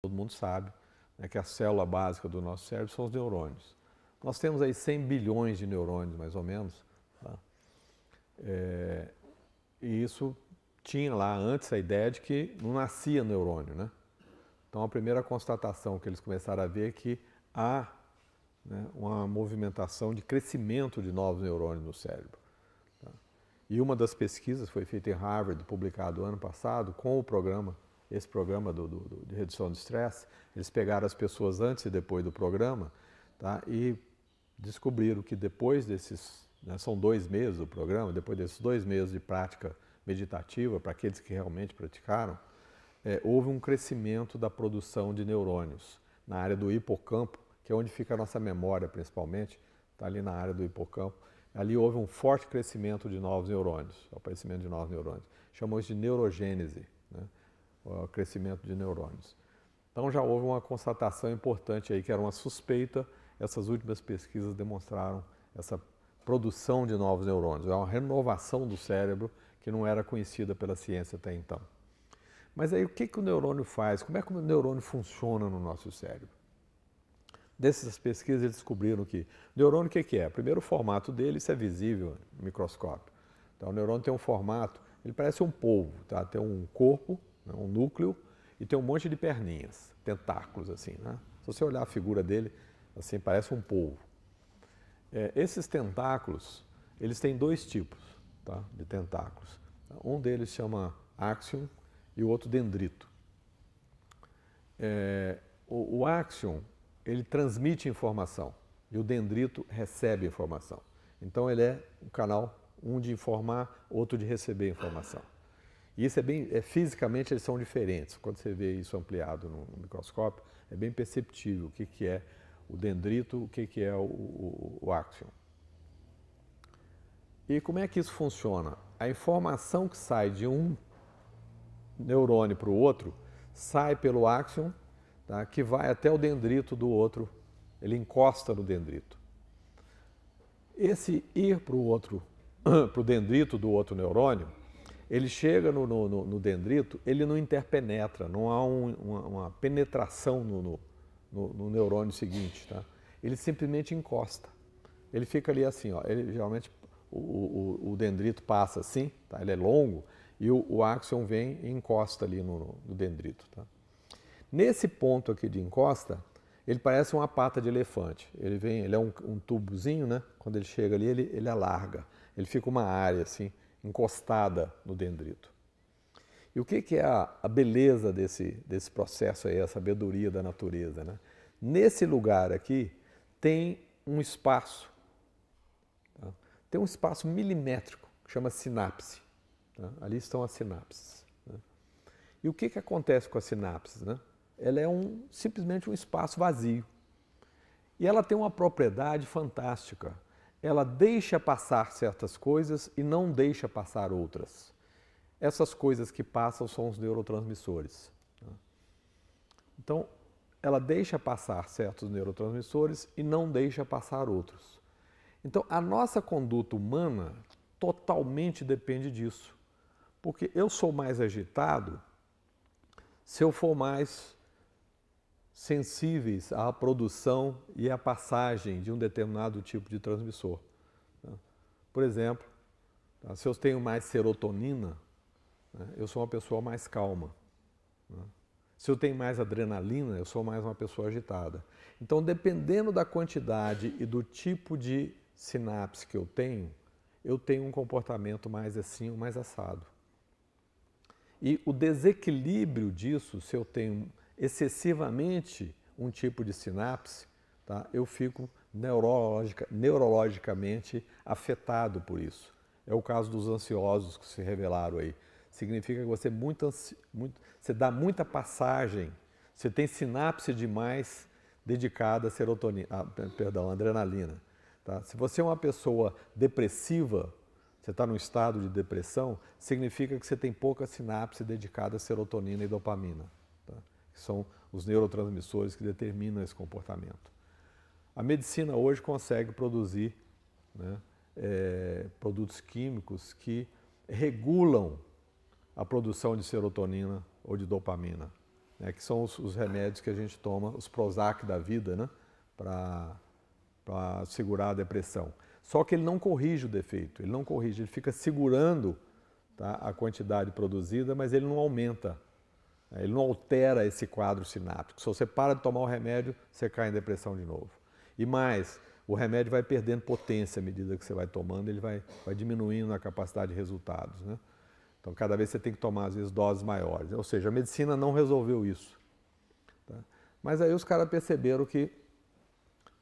todo mundo sabe, né, que a célula básica do nosso cérebro são os neurônios. Nós temos aí 100 bilhões de neurônios, mais ou menos, tá? E isso tinha lá antes a ideia de que não nascia neurônio, né? Então a primeira constatação que eles começaram a ver é que há, né, uma movimentação de crescimento de novos neurônios no cérebro. Tá? E uma das pesquisas foi feita em Harvard, publicado ano passado, com o programa, esse programa de redução de estresse. Eles pegaram as pessoas antes e depois do programa, tá? E descobriram que depois desses, né, são 2 meses do programa, depois desses 2 meses de prática meditativa, para aqueles que realmente praticaram, houve um crescimento da produção de neurônios na área do hipocampo, que é onde fica a nossa memória principalmente, está ali na área do hipocampo. Ali houve um forte crescimento de novos neurônios, o aparecimento de novos neurônios. Chamam isso de neurogênese, né? O crescimento de neurônios. Então já houve uma constatação importante aí, que era uma suspeita. Essas últimas pesquisas demonstraram essa produção de novos neurônios. É uma renovação do cérebro que não era conhecida pela ciência até então. Mas aí o que o neurônio faz? Como é que o neurônio funciona no nosso cérebro? Dessas pesquisas eles descobriram que o neurônio o que é? Primeiro, o formato dele, isso é visível no microscópio. Então o neurônio tem um formato, ele parece um polvo, tá? Tem um corpo, né, um núcleo, e tem um monte de perninhas, tentáculos assim, né? Se você olhar a figura dele, assim, parece um polvo. Esses tentáculos, eles têm 2 tipos, tá, de tentáculos. Um deles chama áxion e o outro dendrito. O áxion, ele transmite informação e o dendrito recebe informação. Então ele é um canal, um de informar, outro de receber informação. E isso fisicamente eles são diferentes. Quando você vê isso ampliado no microscópio, é bem perceptível o que é o dendrito, o que é o áxion. E como é que isso funciona? A informação que sai de um neurônio para o outro sai pelo áxion, tá, que vai até o dendrito do outro, ele encosta no dendrito. Esse ir para o outro, para o dendrito do outro neurônio, ele chega no dendrito, ele não interpenetra, não há uma penetração no neurônio seguinte, tá? Ele simplesmente encosta. Ele fica ali assim, ó. Ele, geralmente o dendrito passa assim, tá? Ele é longo, e o áxion vem e encosta ali no dendrito, tá? Nesse ponto aqui de encosta, ele parece uma pata de elefante. Ele é um tubozinho, né? Quando ele chega ali, ele alarga. Ele fica uma área assim, encostada no dendrito. E o que é a beleza desse processo aí, a sabedoria da natureza, né? Nesse lugar aqui tem um espaço, tá? Tem um espaço milimétrico que chama sinapse, tá? Ali estão as sinapses, né? E o que acontece com as sinapses, né? Ela é simplesmente um espaço vazio. E ela tem uma propriedade fantástica. Ela deixa passar certas coisas e não deixa passar outras. Essas coisas que passam são os neurotransmissores. Então, ela deixa passar certos neurotransmissores e não deixa passar outros. Então, a nossa conduta humana totalmente depende disso. Porque eu sou mais agitado se eu for mais sensíveis à produção e à passagem de um determinado tipo de transmissor. Por exemplo, se eu tenho mais serotonina, eu sou uma pessoa mais calma. Se eu tenho mais adrenalina, eu sou mais uma pessoa agitada. Então, dependendo da quantidade e do tipo de sinapse que eu tenho um comportamento mais assim ou mais assado. E o desequilíbrio disso, se eu tenho excessivamente um tipo de sinapse, tá, eu fico neurologicamente afetado por isso. É o caso dos ansiosos que se revelaram aí. Significa que você você dá muita passagem, você tem sinapse demais dedicada a adrenalina. Tá? Se você é uma pessoa depressiva, você está num estado de depressão, significa que você tem pouca sinapse dedicada a serotonina e dopamina, tá? Que são os neurotransmissores que determinam esse comportamento. A medicina hoje consegue produzir, né, produtos químicos que regulam a produção de serotonina ou de dopamina. né, que são os remédios que a gente toma, os Prozac da vida, né, para segurar a depressão. Só que ele não corrige o defeito, ele não corrige, ele fica segurando, tá, a quantidade produzida, mas ele não aumenta, né, ele não altera esse quadro sináptico. Se você para de tomar o remédio, você cai em depressão de novo. E mais, o remédio vai perdendo potência à medida que você vai tomando, ele vai diminuindo a capacidade de resultados, né? Então, cada vez você tem que tomar, às vezes, doses maiores. Ou seja, a medicina não resolveu isso. Tá? Mas aí os caras perceberam que,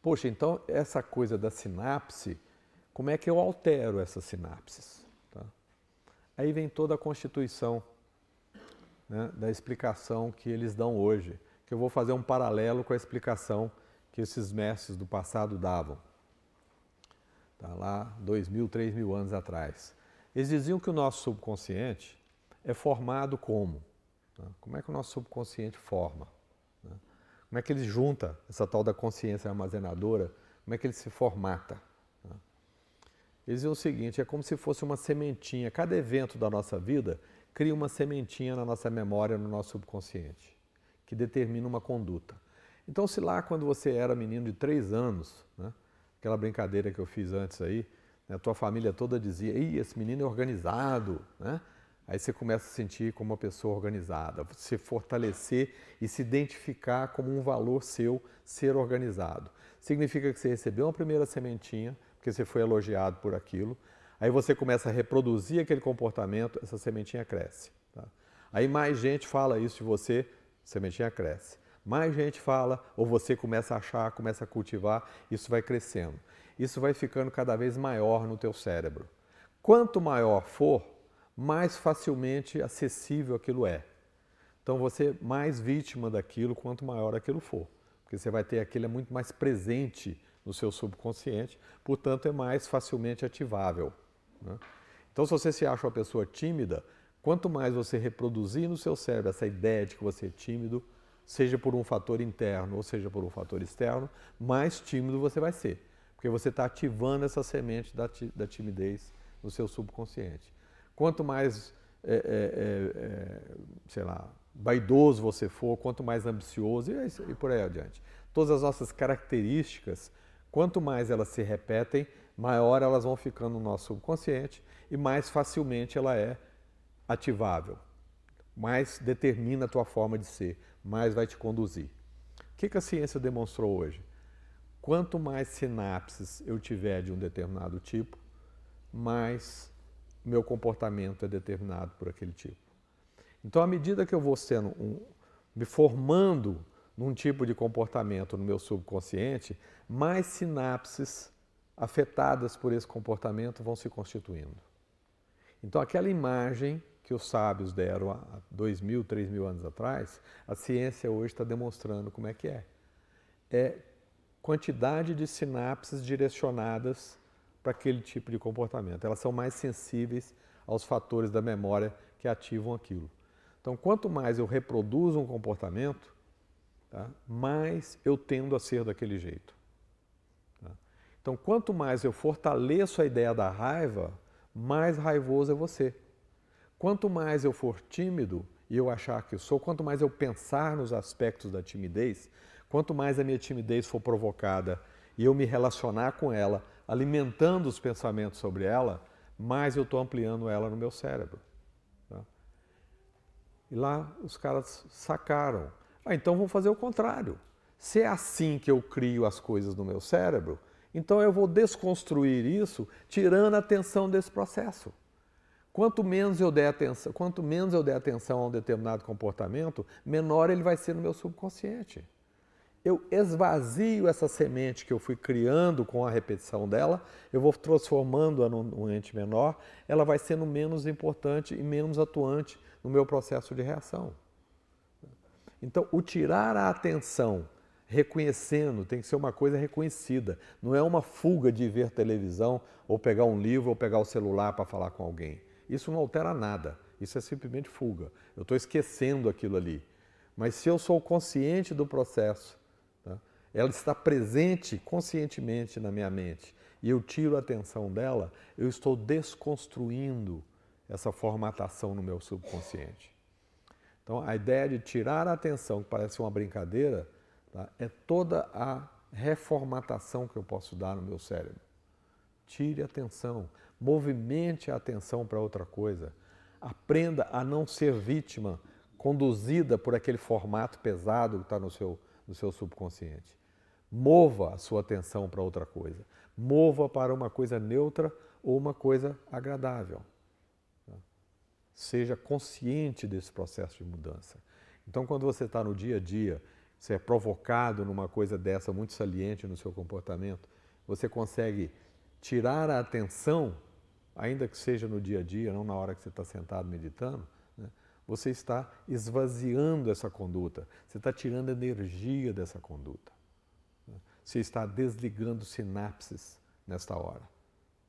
poxa, então essa coisa da sinapse, como é que eu altero essas sinapses? Tá? Aí vem toda a constituição, né, da explicação que eles dão hoje, que eu vou fazer um paralelo com a explicação que esses mestres do passado davam, tá, lá 2.000, 3.000 anos atrás. Eles diziam que o nosso subconsciente é formado como? Tá? Como é que o nosso subconsciente forma? Tá? Como é que ele junta essa tal da consciência armazenadora? Como é que ele se formata? Tá? Eles diziam o seguinte, é como se fosse uma sementinha. Cada evento da nossa vida cria uma sementinha na nossa memória, no nosso subconsciente, que determina uma conduta. Então, se lá quando você era menino de 3 anos, né, aquela brincadeira que eu fiz antes aí, né, a tua família toda dizia, ih, esse menino é organizado, né? Aí você começa a sentir como uma pessoa organizada, se fortalecer e se identificar como um valor seu ser organizado. Significa que você recebeu uma primeira sementinha, porque você foi elogiado por aquilo, aí você começa a reproduzir aquele comportamento, essa sementinha cresce. Tá? Aí mais gente fala isso de você, a sementinha cresce. Mais gente fala, ou você começa a achar, começa a cultivar, isso vai crescendo. Isso vai ficando cada vez maior no teu cérebro. Quanto maior for, mais facilmente acessível aquilo é. Então você é mais vítima daquilo quanto maior aquilo for. Porque você vai ter aquilo muito mais presente no seu subconsciente, portanto é mais facilmente ativável. Né? Então se você se acha uma pessoa tímida, quanto mais você reproduzir no seu cérebro essa ideia de que você é tímido, seja por um fator interno ou seja por um fator externo, mais tímido você vai ser. Porque você está ativando essa semente da timidez no seu subconsciente. Quanto mais, sei lá, vaidoso você for, quanto mais ambicioso e por aí adiante. Todas as nossas características, quanto mais elas se repetem, maior elas vão ficando no nosso subconsciente e mais facilmente ela é ativável. Mais determina a tua forma de ser, mais vai te conduzir. O que a ciência demonstrou hoje? Quanto mais sinapses eu tiver de um determinado tipo, mais meu comportamento é determinado por aquele tipo. Então, à medida que eu vou me formando num tipo de comportamento no meu subconsciente, mais sinapses afetadas por esse comportamento vão se constituindo. Então, aquela imagem que os sábios deram há 2.000, 3.000 anos atrás, a ciência hoje está demonstrando como é que é. É quantidade de sinapses direcionadas para aquele tipo de comportamento. Elas são mais sensíveis aos fatores da memória que ativam aquilo. Então, quanto mais eu reproduzo um comportamento, tá, mais eu tendo a ser daquele jeito. Tá? Então, quanto mais eu fortaleço a ideia da raiva, mais raivoso é você. Quanto mais eu for tímido e eu achar que eu sou, quanto mais eu pensar nos aspectos da timidez, quanto mais a minha timidez for provocada e eu me relacionar com ela, alimentando os pensamentos sobre ela, mais eu estou ampliando ela no meu cérebro. Tá? E lá os caras sacaram. Então vamos fazer o contrário. Se é assim que eu crio as coisas no meu cérebro, então eu vou desconstruir isso tirando a atenção desse processo. Quanto menos eu der atenção a um determinado comportamento, menor ele vai ser no meu subconsciente. Eu esvazio essa semente que eu fui criando com a repetição dela, eu vou transformando-a num ente menor, ela vai sendo menos importante e menos atuante no meu processo de reação. Então, o tirar a atenção, reconhecendo, tem que ser uma coisa reconhecida. Não é uma fuga de ver televisão, ou pegar um livro, ou pegar o celular para falar com alguém. Isso não altera nada, isso é simplesmente fuga. Eu estou esquecendo aquilo ali. Mas se eu sou consciente do processo, tá, ela está presente conscientemente na minha mente, e eu tiro a atenção dela, eu estou desconstruindo essa formatação no meu subconsciente. Então, a ideia de tirar a atenção, que parece uma brincadeira, tá? É toda a reformatação que eu posso dar no meu cérebro. Tire a atenção, movimente a atenção para outra coisa. Aprenda a não ser vítima, conduzida por aquele formato pesado que está no seu subconsciente. Mova a sua atenção para outra coisa. Mova para uma coisa neutra ou uma coisa agradável. Seja consciente desse processo de mudança. Então, quando você está no dia a dia, você é provocado numa coisa dessa muito saliente no seu comportamento, você consegue tirar a atenção, ainda que seja no dia a dia, não na hora que você está sentado meditando, né? Você está esvaziando essa conduta, você está tirando energia dessa conduta. Né? Você está desligando sinapses nesta hora.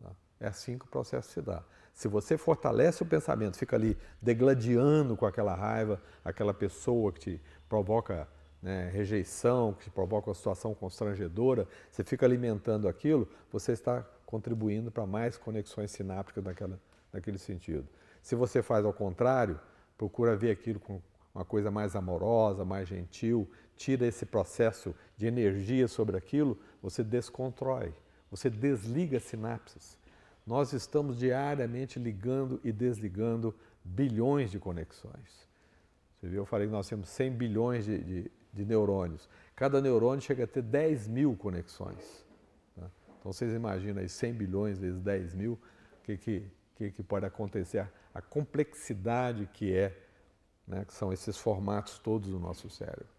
Tá? É assim que o processo se dá. Se você fortalece o pensamento, fica ali degladiando com aquela raiva, aquela pessoa que te provoca, né, rejeição, que te provoca uma situação constrangedora, você fica alimentando aquilo, você está contribuindo para mais conexões sinápticas naquele sentido. Se você faz ao contrário, procura ver aquilo com uma coisa mais amorosa, mais gentil, tira esse processo de energia sobre aquilo, você descontrói, você desliga sinapses. Nós estamos diariamente ligando e desligando bilhões de conexões. Você viu? Eu falei que nós temos 100 bilhões de neurônios. Cada neurônio chega a ter 10 mil conexões. Tá? Então vocês imaginam aí 100 bilhões vezes 10 mil, o que pode acontecer? A complexidade que é, né, que são esses formatos todos do nosso cérebro.